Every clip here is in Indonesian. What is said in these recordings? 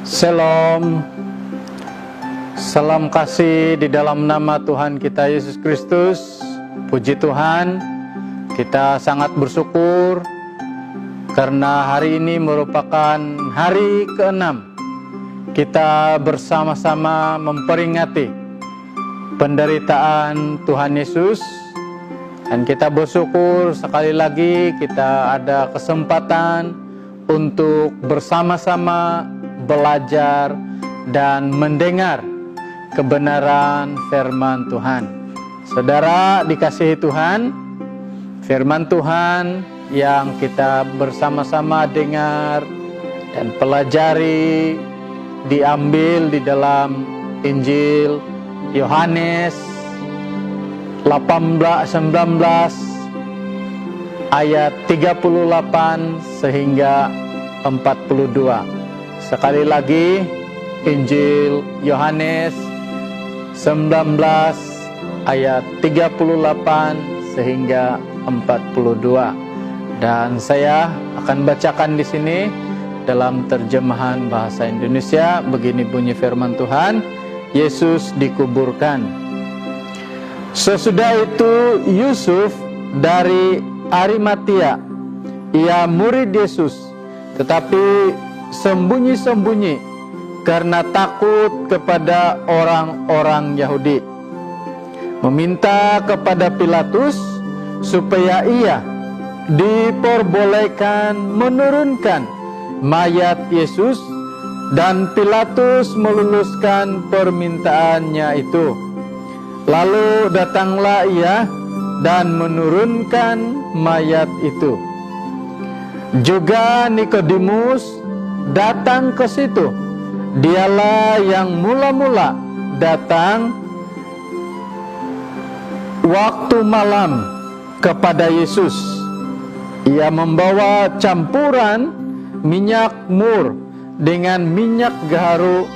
Shalom. Salam kasih di dalam nama Tuhan kita Yesus Kristus. Puji Tuhan, kita sangat bersyukur karena hari ini merupakan hari ke-6 kita bersama-sama memperingati penderitaan Tuhan Yesus. Dan kita bersyukur sekali lagi kita ada kesempatan untuk bersama-sama belajar dan mendengar kebenaran firman Tuhan. Saudara dikasihi Tuhan, firman Tuhan yang kita bersama-sama dengar dan pelajari diambil di dalam Injil Yohanes 19 ayat 38 sehingga 42. Sekali lagi, Injil Yohanes 19 ayat 38 sehingga 42. Dan saya akan bacakan di sini dalam terjemahan bahasa Indonesia. Begini bunyi firman Tuhan. Yesus dikuburkan. Sesudah itu Yusuf dari Arimatia, ia murid Yesus, tetapi sembunyi-sembunyi karena takut kepada orang-orang Yahudi, meminta kepada Pilatus supaya ia diperbolehkan menurunkan mayat Yesus, dan Pilatus meluluskan permintaannya itu. Lalu datanglah ia dan menurunkan mayat itu. Juga Nikodemus datang ke situ. Dialah yang mula-mula datang waktu malam kepada Yesus. Ia membawa campuran minyak mur dengan minyak gaharu,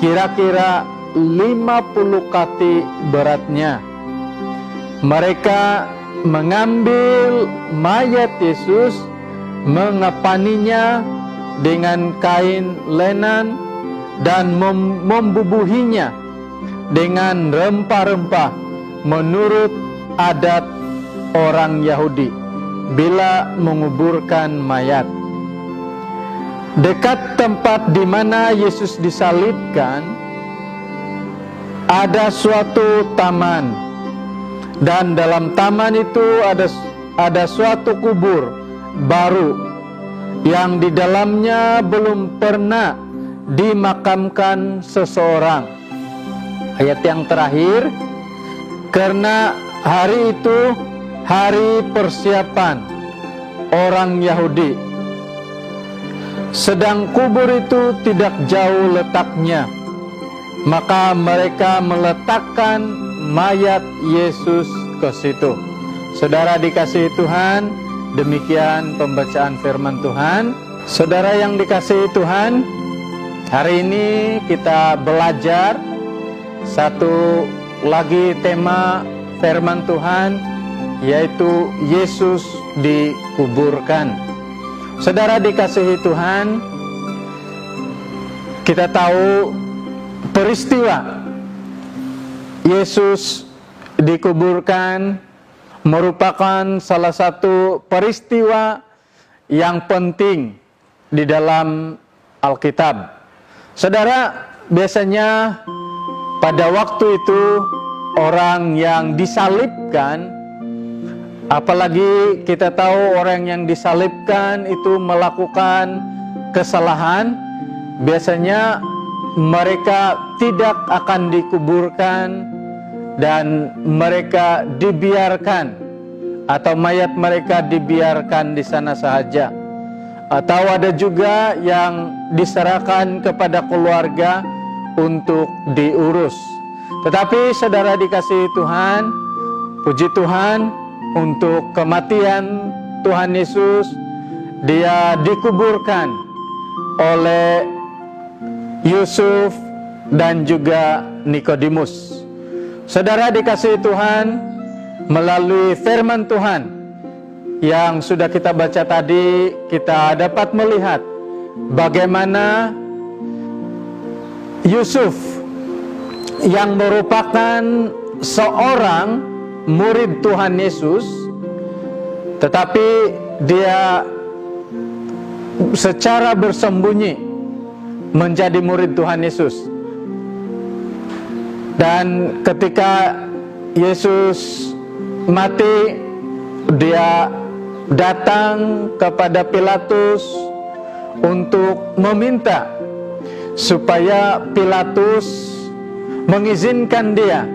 kira-kira 50 kati beratnya. Mereka mengambil mayat Yesus, mengepaninya dengan kain lenan dan membubuhinya dengan rempah-rempah menurut adat orang Yahudi bila menguburkan mayat. Dekat tempat di mana Yesus disalibkan ada suatu taman, dan dalam taman itu ada suatu kubur baru yang di dalamnya belum pernah dimakamkan seseorang. Ayat yang terakhir, karena hari itu hari persiapan orang Yahudi, sedang kubur itu tidak jauh letaknya, maka mereka meletakkan mayat Yesus ke situ. Saudara dikasihi Tuhan, demikian pembacaan firman Tuhan. Saudara yang dikasihi Tuhan, hari ini kita belajar satu lagi tema firman Tuhan, yaitu Yesus dikuburkan. Saudara dikasihi Tuhan, kita tahu peristiwa Yesus dikuburkan merupakan salah satu peristiwa yang penting di dalam Alkitab. Saudara, biasanya pada waktu itu orang yang disalibkan, apalagi kita tahu orang yang disalibkan itu melakukan kesalahan, biasanya mereka tidak akan dikuburkan dan mereka dibiarkan, atau mayat mereka dibiarkan di sana saja. Atau ada juga yang diserahkan kepada keluarga untuk diurus. Tetapi saudara dikasihi Tuhan, puji Tuhan untuk kematian Tuhan Yesus, dia dikuburkan oleh Yusuf dan juga Nikodemus. Saudara dikasihi Tuhan, melalui firman Tuhan yang sudah kita baca tadi, kita dapat melihat bagaimana Yusuf yang merupakan seorang murid Tuhan Yesus, tetapi dia secara bersembunyi menjadi murid Tuhan Yesus. Dan ketika Yesus mati, dia datang kepada Pilatus untuk meminta supaya Pilatus mengizinkan dia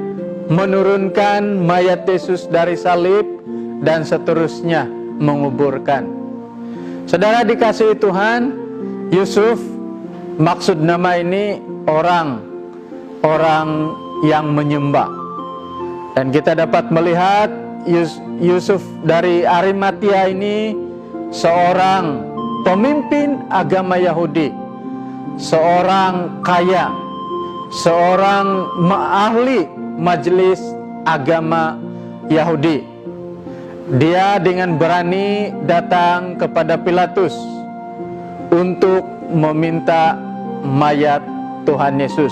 menurunkan mayat Yesus dari salib dan seterusnya menguburkan. Saudara dikasihi Tuhan, Yusuf, maksud nama ini orang yang menyembah. Dan kita dapat melihat Yusuf dari Arimatia ini seorang pemimpin agama Yahudi, seorang kaya, seorang ahli majelis agama Yahudi. Dia dengan berani datang kepada Pilatus untuk meminta mayat Tuhan Yesus.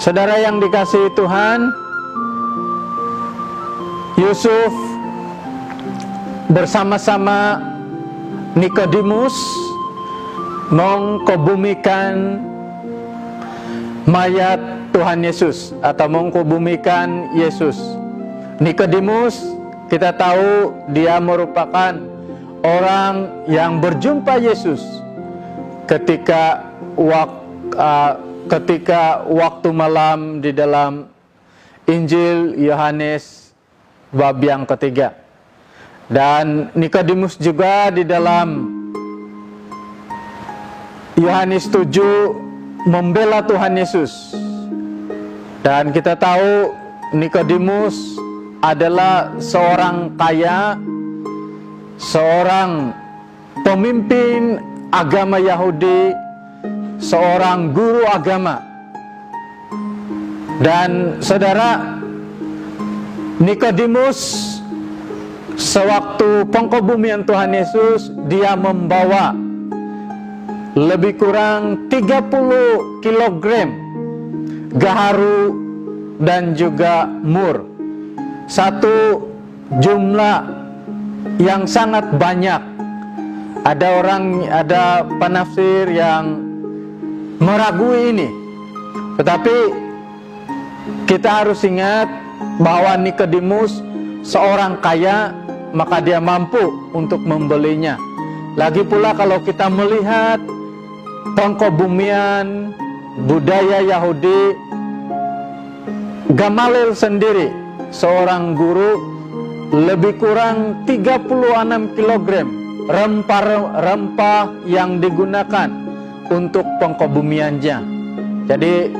Saudara yang dikasihi Tuhan, Yusuf bersama-sama Nikodemus mengkebumikan mayat Tuhan Yesus atau mengkebumikan Yesus. Nikodemus, kita tahu dia merupakan orang yang berjumpa Yesus ketika waktu malam di dalam Injil Yohanes bab yang ketiga. Dan Nikodemus juga di dalam Yohanes 7 membela Tuhan Yesus. Dan kita tahu Nikodemus adalah seorang kaya, seorang pemimpin agama Yahudi, seorang guru agama. Dan saudara, Nikodemus sewaktu pengkebumian Tuhan Yesus, dia membawa lebih kurang 30 kilogram gaharu dan juga mur. Satu jumlah yang sangat banyak. Ada penafsir yang meragui ini. Tetapi kita harus ingat bahwa Nikodemus seorang kaya, maka dia mampu untuk membelinya. Lagi pula kalau kita melihat pengkebumian budaya Yahudi, Gamaliel sendiri seorang guru, lebih kurang 36 kilogram rempah-rempah yang digunakan untuk pengkebumiannya. Jadi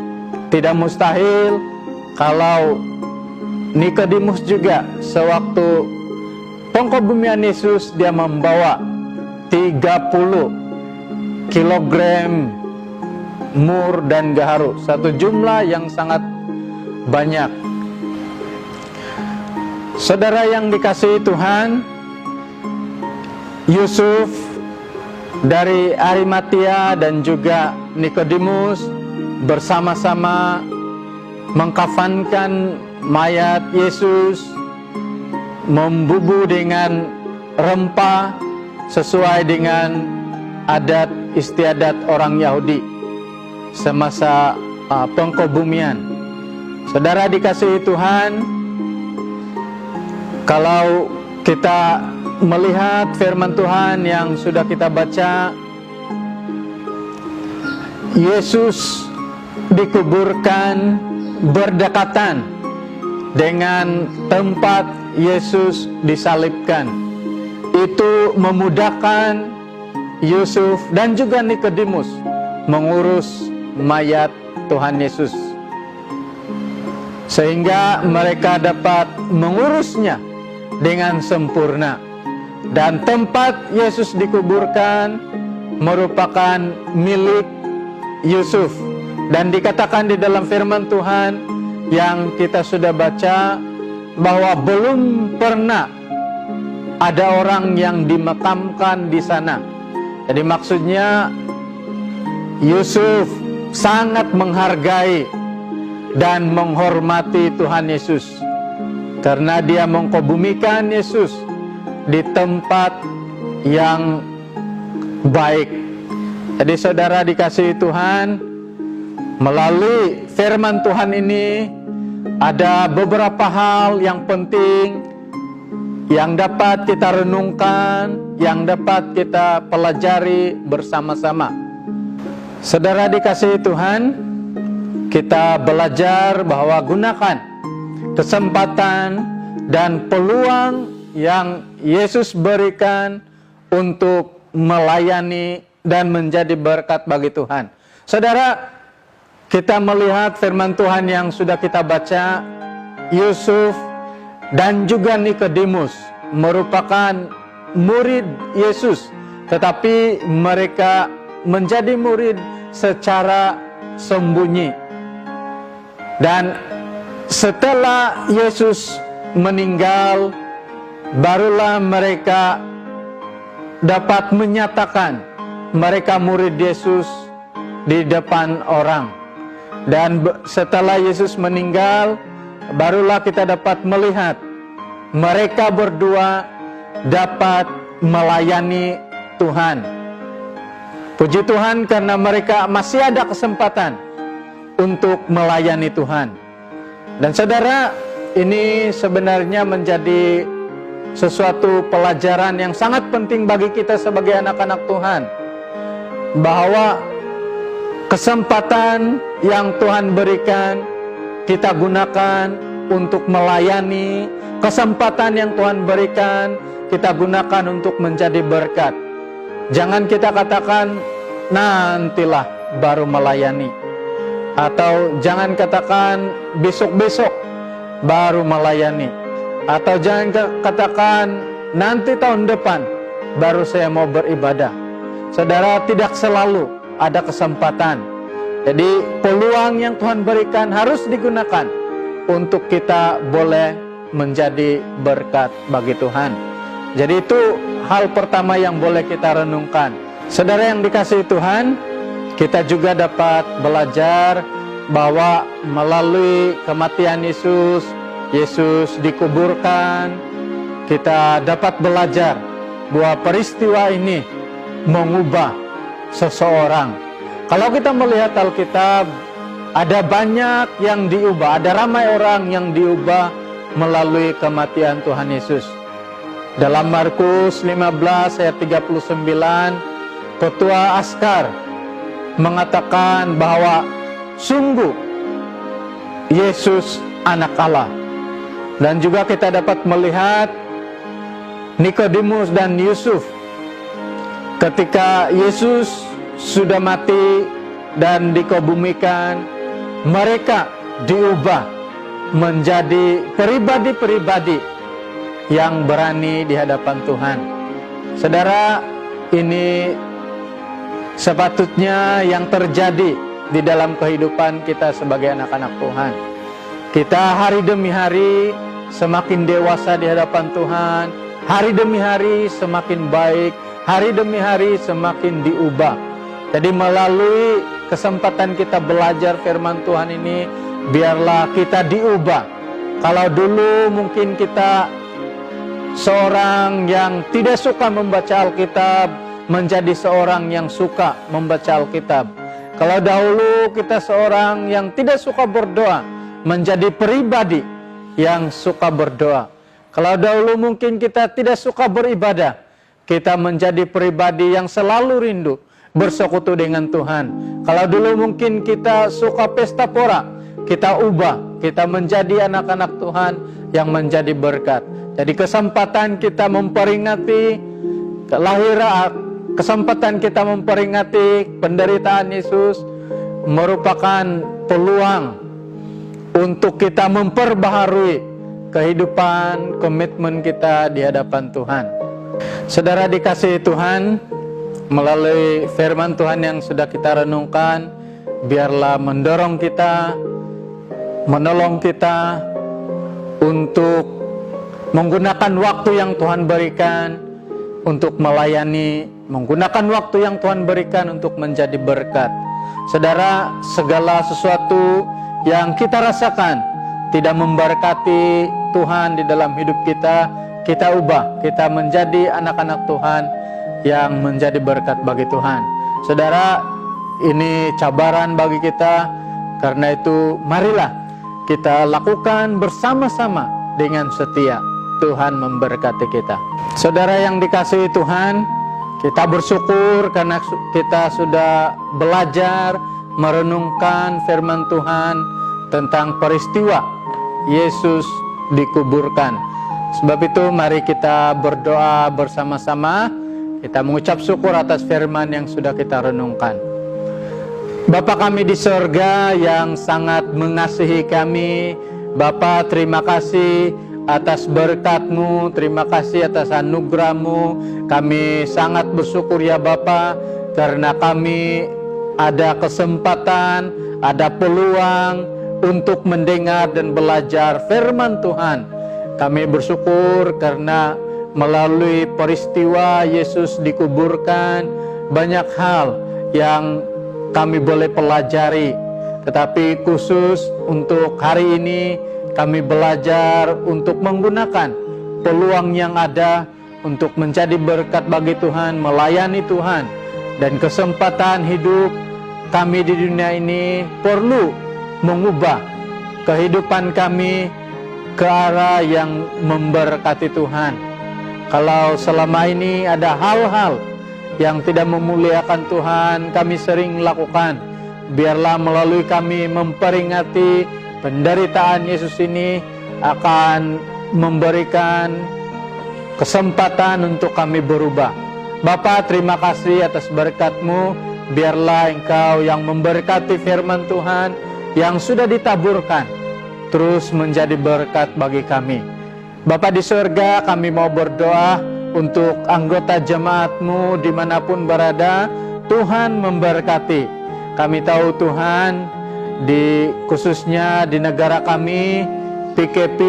tidak mustahil kalau Nikodemus juga sewaktu pengkebumian Yesus dia membawa 30 kilogram mur dan gaharu, satu jumlah yang sangat banyak. Saudara yang dikasihi Tuhan, Yusuf dari Arimatia dan juga Nikodemus bersama-sama mengkafankan mayat Yesus, membubuh dengan rempah sesuai dengan adat istiadat orang Yahudi semasa pengkebumian. Saudara dikasihi Tuhan, kalau kita melihat firman Tuhan yang sudah kita baca, Yesus dikuburkan berdekatan dengan tempat Yesus disalibkan. Itu memudahkan Yusuf dan juga Nikodemus mengurus mayat Tuhan Yesus, sehingga mereka dapat mengurusnya dengan sempurna. Dan tempat Yesus dikuburkan merupakan milik Yusuf. Dan dikatakan di dalam firman Tuhan yang kita sudah baca bahwa belum pernah ada orang yang dimakamkan di sana. Jadi maksudnya Yusuf sangat menghargai dan menghormati Tuhan Yesus, karena dia mengkebumikan Yesus di tempat yang baik. Jadi saudara dikasihi Tuhan, melalui firman Tuhan ini ada beberapa hal yang penting yang dapat kita renungkan, yang dapat kita pelajari bersama-sama. Saudara dikasihi Tuhan, kita belajar bahwa gunakan kesempatan dan peluang yang Yesus berikan untuk melayani dan menjadi berkat bagi Tuhan. Saudara, kita melihat firman Tuhan yang sudah kita baca, Yusuf dan juga Nikodemus merupakan murid Yesus, tetapi mereka menjadi murid secara sembunyi. Dan setelah Yesus meninggal, barulah mereka dapat menyatakan mereka murid Yesus di depan orang. Dan setelah Yesus meninggal, barulah kita dapat melihat mereka berdua dapat melayani Tuhan. Puji Tuhan karena mereka masih ada kesempatan untuk melayani Tuhan. Dan saudara, ini sebenarnya menjadi sesuatu pelajaran yang sangat penting bagi kita sebagai anak-anak Tuhan, bahwa kesempatan yang Tuhan berikan kita gunakan untuk melayani. Kesempatan yang Tuhan berikan kita gunakan untuk menjadi berkat. Jangan kita katakan nantilah baru melayani, atau jangan katakan besok-besok baru melayani, atau jangan katakan nanti tahun depan baru saya mau beribadah. Saudara, tidak selalu ada kesempatan. Jadi peluang yang Tuhan berikan harus digunakan untuk kita boleh menjadi berkat bagi Tuhan. Jadi itu hal pertama yang boleh kita renungkan. Saudara yang dikasihi Tuhan, kita juga dapat belajar bahwa melalui kematian Yesus, Yesus dikuburkan, kita dapat belajar bahwa peristiwa ini mengubah seseorang. Kalau kita melihat Alkitab, ada banyak yang diubah, ada ramai orang yang diubah melalui kematian Tuhan Yesus. Dalam Markus 15 ayat 39, ketua askar mengatakan bahwa sungguh Yesus anak Allah. Dan juga kita dapat melihat Nikodemus dan Yusuf, ketika Yesus sudah mati dan dikebumikan, mereka diubah menjadi pribadi-pribadi yang berani di hadapan Tuhan. Saudara, ini sepatutnya yang terjadi di dalam kehidupan kita sebagai anak-anak Tuhan. Kita hari demi hari semakin dewasa di hadapan Tuhan, hari demi hari semakin baik, hari demi hari semakin diubah. Jadi melalui kesempatan kita belajar firman Tuhan ini, biarlah kita diubah. Kalau dulu mungkin kita seorang yang tidak suka membaca Alkitab, menjadi seorang yang suka membaca Alkitab. Kalau dahulu kita seorang yang tidak suka berdoa, menjadi pribadi yang suka berdoa. Kalau dahulu mungkin kita tidak suka beribadah, kita menjadi pribadi yang selalu rindu bersekutu dengan Tuhan. Kalau dulu mungkin kita suka pesta pora, kita ubah, kita menjadi anak-anak Tuhan yang menjadi berkat. Jadi kesempatan kita memperingati kelahiran, kesempatan kita memperingati penderitaan Yesus merupakan peluang untuk kita memperbaharui kehidupan, komitmen kita di hadapan Tuhan. Saudara dikasihi Tuhan, melalui firman Tuhan yang sudah kita renungkan, biarlah mendorong kita, menolong kita untuk menggunakan waktu yang Tuhan berikan untuk melayani, menggunakan waktu yang Tuhan berikan untuk menjadi berkat. Saudara, segala sesuatu yang kita rasakan tidak memberkati Tuhan di dalam hidup kita, kita ubah, kita menjadi anak-anak Tuhan yang menjadi berkat bagi Tuhan. Saudara, ini cabaran bagi kita, karena itu marilah kita lakukan bersama-sama dengan setia. Tuhan memberkati kita. Saudara yang dikasihi Tuhan, kita bersyukur karena kita sudah belajar merenungkan firman Tuhan tentang peristiwa Yesus dikuburkan. Sebab itu mari kita berdoa bersama-sama. Kita mengucap syukur atas firman yang sudah kita renungkan. Bapa kami di sorga yang sangat mengasihi kami, Bapa, terima kasih atas berkat-Mu, terima kasih atas anugerah-Mu. Kami sangat bersyukur ya Bapa, karena kami ada kesempatan, ada peluang untuk mendengar dan belajar firman Tuhan. Kami bersyukur karena melalui peristiwa Yesus dikuburkan, banyak hal yang kami boleh pelajari. Tetapi khusus untuk hari ini, kami belajar untuk menggunakan peluang yang ada untuk menjadi berkat bagi Tuhan, melayani Tuhan. Dan kesempatan hidup kami di dunia ini perlu mengubah kehidupan kami ke arah yang memberkati Tuhan. Kalau selama ini ada hal-hal yang tidak memuliakan Tuhan, kami sering lakukan, biarlah melalui kami memperingati penderitaan Yesus ini akan memberikan kesempatan untuk kami berubah. Bapa, terima kasih atas berkat-Mu. Biarlah Engkau yang memberkati firman Tuhan yang sudah ditaburkan terus menjadi berkat bagi kami. Bapa di surga, kami mau berdoa untuk anggota jemaat-Mu dimanapun berada. Tuhan memberkati. Kami tahu Tuhan, khususnya di negara kami, PKP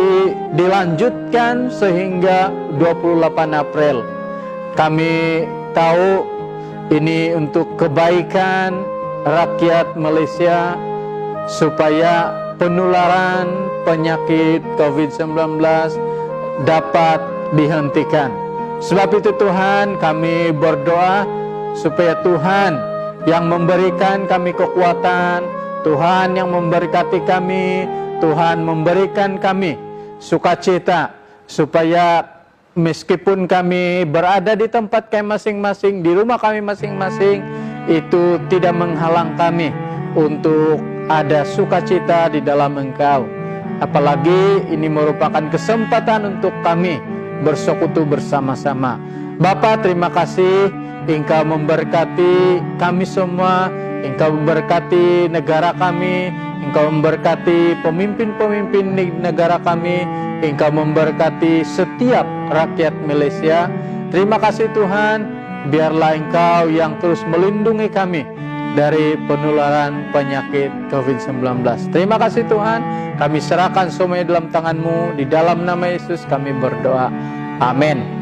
dilanjutkan sehingga 28 April. Kami tahu ini untuk kebaikan rakyat Malaysia, supaya penularan penyakit COVID-19 dapat dihentikan. Sebab itu Tuhan, kami berdoa supaya Tuhan yang memberikan kami kekuatan, Tuhan yang memberkati kami, Tuhan memberikan kami sukacita, supaya meskipun kami berada di tempat kami masing-masing, di rumah kami masing-masing, itu tidak menghalang kami untuk ada sukacita di dalam Engkau. Apalagi ini merupakan kesempatan untuk kami bersekutu bersama-sama. Bapa, terima kasih Engkau memberkati kami semua, Engkau memberkati negara kami, Engkau memberkati pemimpin-pemimpin di negara kami, Engkau memberkati setiap rakyat Malaysia. Terima kasih Tuhan, biarlah Engkau yang terus melindungi kami dari penularan penyakit COVID-19. Terima kasih Tuhan, kami serahkan semuanya dalam tangan-Mu. Di dalam nama Yesus kami berdoa. Amin.